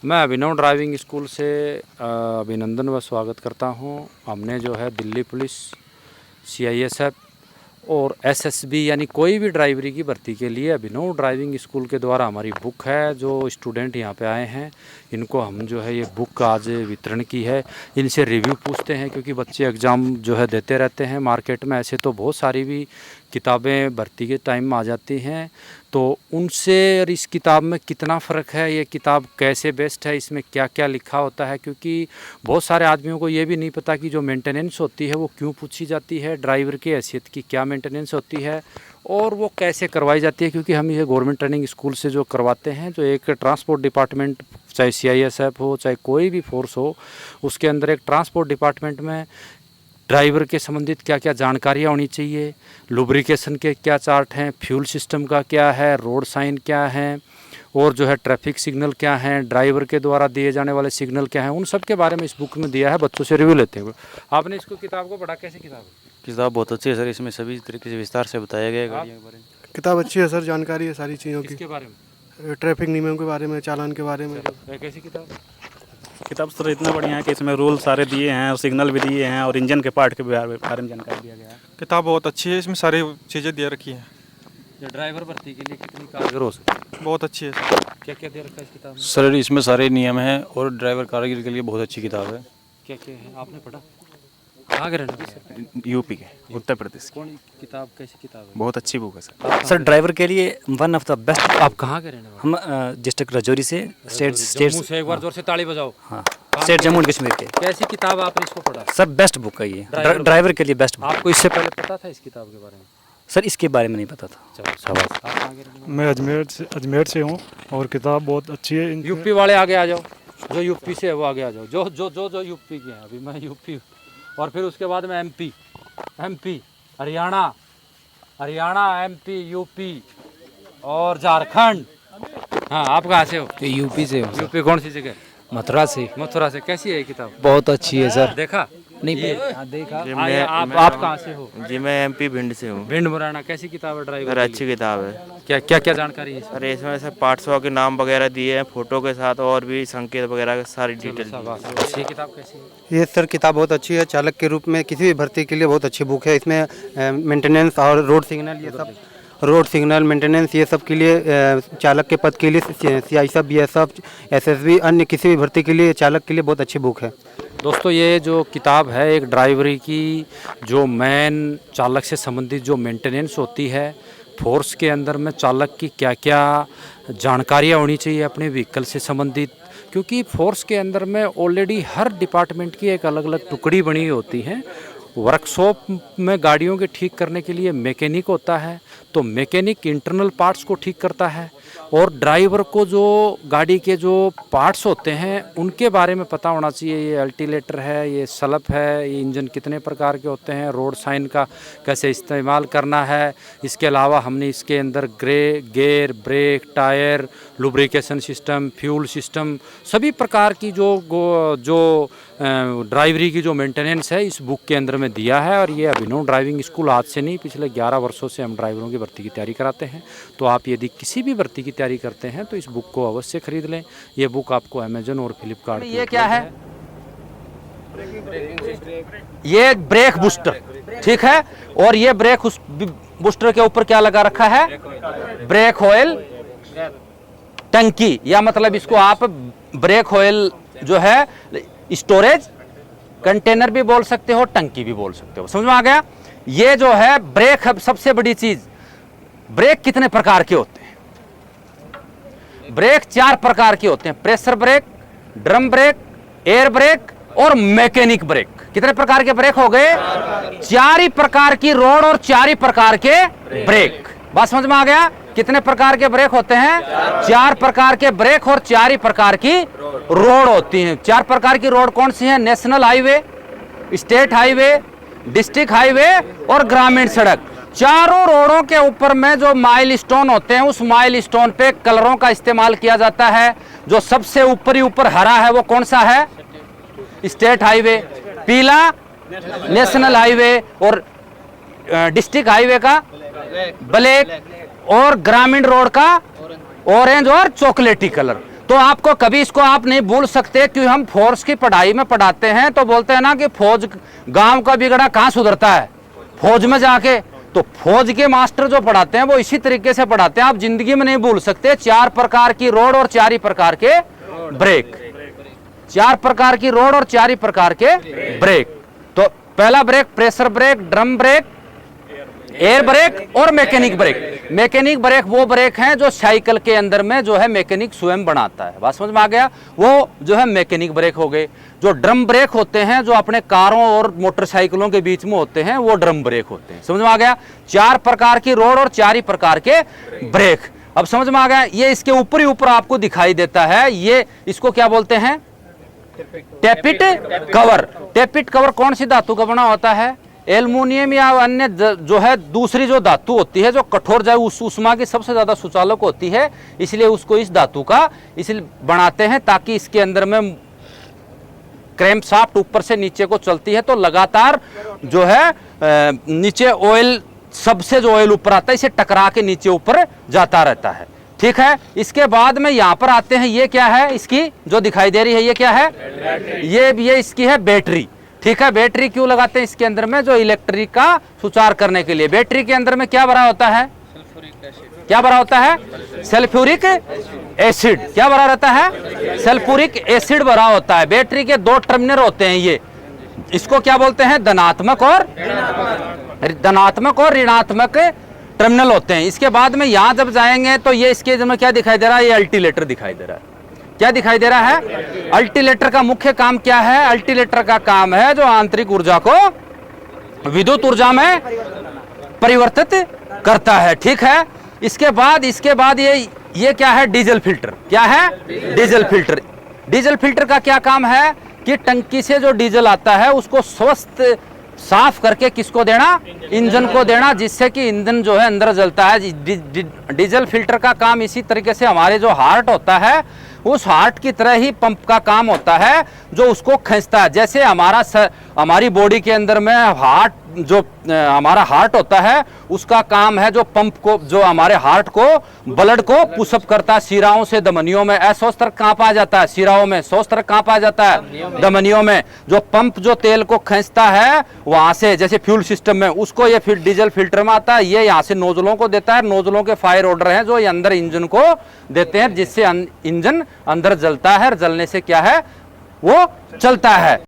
मैं अभिनव driving school से अभिनंदन व स्वागत करता हूं। हमने जो है दिल्ली पुलिस, CISF और SSB यानी कोई भी ड्राइवरी की भर्ती के लिए अभिनव ड्राइविंग स्कूल के द्वारा हमारी बुक है। जो स्टूडेंट यहाँ पे आए हैं इनको हम जो है ये बुक आज वितरण की है। इनसे रिव्यू पूछते हैं क्योंकि बच्चे एग्ज़ाम जो है देते रहते हैं। मार्केट में ऐसे तो बहुत सारी भी किताबें भर्ती के टाइम में आ जाती हैं, तो उनसे और इस किताब में कितना फ़र्क है, ये किताब कैसे बेस्ट है, इसमें क्या क्या लिखा होता है। क्योंकि बहुत सारे आदमियों को ये भी नहीं पता कि जो मेंटेनेंस होती है वो क्यों पूछी जाती है, ड्राइवर की हैसियत की क्या मेंटेनेंस होती है और वो कैसे करवाई जाती है। क्योंकि हम ये गवर्नमेंट ट्रेनिंग स्कूल से जो करवाते हैं, जो एक ट्रांसपोर्ट डिपार्टमेंट चाहे CISF हो चाहे कोई भी फोर्स हो, उसके अंदर एक ट्रांसपोर्ट डिपार्टमेंट में ड्राइवर के संबंधित क्या क्या जानकारियाँ होनी चाहिए, लुब्रिकेशन के क्या चार्ट हैं, फ्यूल सिस्टम का क्या है, रोड साइन क्या है और जो है ट्रैफिक सिग्नल क्या हैं, ड्राइवर के द्वारा दिए जाने वाले सिग्नल क्या हैं, उन सब के बारे में इस बुक में दिया है। बच्चों से रिव्यू लेते हुए आपने इसको किताब को पढ़ा, कैसी किताब है? किताब बहुत अच्छी है सर, इसमें सभी तरीके से विस्तार से बताया गया है गाड़ियों के बारे में। किताब अच्छी है सर, जानकारी है सारी चीज़ों की, इसके बारे में, ट्रैफिक नियमों के बारे में, चालान के बारे में। कैसी किताब? किताब सर इतना बढ़िया है कि इसमें रूल सारे दिए हैं और सिग्नल भी दिए हैं और इंजन के पार्ट के बारे में जानकारी दिया गया है। किताब बहुत अच्छी है, इसमें सारी चीज़ें दे रखी हैं। ये ड्राइवर भर्ती के लिए कितनी कारगर हो सकती है? बहुत अच्छी है सर। क्या क्या दे रखा है इस किताब में? सर इसमें सारे नियम हैं और ड्राइवर कारीगर के लिए बहुत अच्छी किताब है। क्या क्या है आपने पढ़ा? कहाँ के रहने वाले? यूपी के, उत्तर प्रदेश की। कौन किताब, कैसी किताब है? बहुत अच्छी बुक है सर। सर ड्राइवर के लिए वन ऑफ द बेस्ट। आप कहाँ के रहने वाले? हम डिस्ट्रिक्ट राजौरी से, स्टेट जम्मू से। एक बार जोर से ताली बजाओ। हाँ, स्टेट जम्मू एंड कश्मीर के। कैसी किताब आपने इसको पढ़ा? सर बेस्ट बुक है ये, ड्राइवर के लिए बेस्ट बुक। आपको इससे पहले पता था इस किताब के बारे में? सर इसके बारे में नहीं पता था। चलो शाबाश। आप कहाँ के रहने वाले? मैं अजमेर से हूँ और किताब बहुत अच्छी है। यूपी वाले आगे आ जाओ, जो यूपी से है वो आगे आ जाओ, जो जो जो जो यूपी के हैं। अभी मैं यूपी और फिर उसके बाद में MP, हरियाणा, MP, यूपी और झारखंड। हाँ, आप कहाँ से हो? यूपी से हूँ। यूपी कौन सी जगह? मथुरा से। मथुरा से। कैसी है ये किताब? बहुत अच्छी है सर। देखा नहीं देखा। मैं आप कहाँ से हो? जी मैं MP भिंड से हूँ। भिंड मुरैना। कैसी किताब है ड्राइवर? सर अच्छी किताब है। क्या क्या क्या जानकारी है? सर इसमें सर पार्ट्सों के नाम वगैरह दिए हैं फोटो के साथ और भी संकेत वगैरह सारी डिटेल। ये किताब कैसी है? ये सर किताब बहुत अच्छी है, चालक के रूप में किसी भी भर्ती के लिए बहुत अच्छी बुक है। इसमें मेंटेनेंस और रोड सिग्नल, ये सब रोड सिग्नल मेंटेनेंस ये सब के लिए, चालक के पद के लिए CISF, BSF, SSB, अन्य किसी भी भर्ती के लिए चालक के लिए बहुत अच्छी बुक है। दोस्तों ये जो किताब है एक ड्राइवरी की, जो मेन चालक से संबंधित जो मेंटेनेंस होती है, फोर्स के अंदर में चालक की क्या क्या जानकारियाँ होनी चाहिए अपने व्हीकल से संबंधित। क्योंकि फोर्स के अंदर में ऑलरेडी हर डिपार्टमेंट की एक अलग अलग टुकड़ी बनी होती है। वर्कशॉप में गाड़ियों के ठीक करने के लिए मैकेनिक होता है, तो मैकेनिक इंटरनल पार्ट्स को ठीक करता है और ड्राइवर को जो गाड़ी के जो पार्ट्स होते हैं उनके बारे में पता होना चाहिए। ये अल्टीलेटर है, ये सलप है, ये इंजन कितने प्रकार के होते हैं, रोड साइन का कैसे इस्तेमाल करना है। इसके अलावा हमने इसके अंदर gear, brake, tyre, lubrication system, fuel system, सभी प्रकार की जो ड्राइवरी की जो मेंटेनेंस है इस बुक के अंदर में दिया है। और ये अभिनव ड्राइविंग स्कूल आज से नहीं, पिछले 11 वर्षों से हम ड्राइवरों की भर्ती की तैयारी कराते हैं। तो आप यदि किसी भी भर्ती की तैयारी करते हैं तो इस बुक को अवश्य खरीद लें। ये बुक आपको अमेजन और फ्लिपकार्ट। ये क्या है? ये ब्रेक बूस्टर, ठीक है। और ये ब्रेक बूस्टर के ऊपर क्या लगा रखा है? ब्रेक ऑयल टंकी, या मतलब इसको आप ब्रेक ऑयल जो है स्टोरेज कंटेनर भी बोल सकते हो, टंकी भी बोल सकते हो। समझ में आ गया? ये जो है ब्रेक, सबसे बड़ी चीज, ब्रेक कितने प्रकार के होते हैं? ब्रेक 4 प्रकार के होते हैं। Pressure brake, drum brake, air brake और मैकेनिक ब्रेक। कितने प्रकार के ब्रेक हो गए? 4 ही प्रकार की रोड और 4 ही प्रकार के ब्रेक। बात समझ में आ गया? कितने प्रकार के ब्रेक होते हैं? 4 प्रकार के ब्रेक और 4 ही प्रकार की रोड होती हैं। 4 प्रकार की रोड कौन सी है? National highway, state highway, district highway और ग्रामीण सड़क। चारों रोडों के ऊपर में जो माइलस्टोन होते हैं, उस माइलस्टोन पे कलरों का इस्तेमाल किया जाता है। जो सबसे ऊपर ही ऊपर हरा है वो कौन सा है? स्टेट हाईवे, पीला नेशनल हाईवे और डिस्ट्रिक्ट हाईवे का ब्लैक और ग्रामीण रोड का ऑरेंज और चॉकलेटी कलर। तो आपको कभी इसको आप नहीं भूल सकते कि हम फोर्स की पढ़ाई में पढ़ाते हैं तो बोलते हैं ना कि फौज गांव का बिगड़ा कहाँ सुधरता है, फौज में जाके। तो फौज के मास्टर जो पढ़ाते हैं वो इसी तरीके से पढ़ाते हैं। आप जिंदगी में नहीं भूल सकते 4 प्रकार की रोड और 4 ही प्रकार के ब्रेक, 4 प्रकार की रोड और 4 ही प्रकार के ब्रेक। तो पहला brake pressure brake, drum brake, air brake और मैकेनिक ब्रेक। मैकेनिक ब्रेक वो ब्रेक हैं जो साइकिल के अंदर में जो है मैकेनिक स्वयं बनाता है। बात समझ में आ गया? वो जो है मैकेनिक ब्रेक हो गए। जो ड्रम ब्रेक होते हैं जो अपने कारों और मोटरसाइकिलों के बीच में होते हैं वो ड्रम ब्रेक होते हैं। समझ में आ गया? 4 प्रकार की रोड और 4 ही प्रकार के ब्रेक। अब समझ में आ गया? ये इसके ऊपर ही ऊपर आपको दिखाई देता है, ये इसको क्या बोलते हैं? टेपिट कवर। टेपिट कवर कौन सी धातु का बना होता है? एल्युमिनियम या अन्य जो है दूसरी जो धातु होती है जो कठोर जाए उस उष्मा की सबसे ज्यादा सुचालक होती है, इसलिए उसको इस धातु का इसलिए बनाते हैं ताकि इसके अंदर में क्रैंप शाफ्ट ऊपर से नीचे को चलती है तो लगातार जो है नीचे ऑयल, सबसे जो ऑयल ऊपर आता है इसे टकरा के नीचे ऊपर जाता रहता है। ठीक है, इसके बाद में यहाँ पर आते हैं, ये क्या है? इसकी जो दिखाई दे रही है ये क्या है? ये इसकी है बैटरी। ठीक है, बैटरी क्यों लगाते हैं इसके अंदर में? जो इलेक्ट्रिक का सुचार करने के लिए। बैटरी के अंदर में क्या भरा होता है? क्या भरा होता है? Sulphuric acid. क्या भरा रहता है? सल्फ्यूरिक एसिड भरा होता है। बैटरी के 2 टर्मिनल होते हैं, ये इसको क्या बोलते हैं? धनात्मक और ऋणात्मक टर्मिनल होते हैं। इसके बाद में यहां जब जाएंगे तो ये इसके में क्या दिखाई दे रहा है? ये अल्टीलेटर दिखाई दे रहा है। क्या दिखाई दे रहा है? अल्टीलेटर का मुख्य काम क्या है? अल्टीलेटर का काम है जो आंतरिक ऊर्जा को विद्युत ऊर्जा में परिवर्तित करता है। ठीक है, इसके बाद ये क्या है? Diesel filter. क्या है? Diesel filter. डीजल फिल्टर का क्या काम है कि टंकी से जो डीजल आता है उसको स्वस्थ साफ करके किसको देना? इंजन को देना, जिससे कि इंजन जो है अंदर जलता है। डीजल फिल्टर का काम इसी तरीके से हमारे जो हार्ट होता है उस हार्ट की तरह ही पंप का काम होता है जो उसको खींचता है। जैसे हमारी बॉडी के अंदर में हार्ट जो हमारा हार्ट होता है उसका काम है जो पंप को, जो हमारे हार्ट को ब्लड को पुशअप करता है शिराओं से धमनियों में। ऐसा तरह कहाँ पाया जाता है? शिराओं में। सौ तरह कहाँ पाया जाता है? धमनियों में। जो पंप जो तेल को खींचता है वहां से, जैसे फ्यूल सिस्टम में, उसको ये फिर डीजल फिल्टर में आता है। ये यहाँ से नोजलों को देता है। नोजलों के फायर ऑर्डर हैं जो ये अंदर इंजन को देते हैं, जिससे इंजन अंदर जलता है। जलने से क्या है? वो चलता है।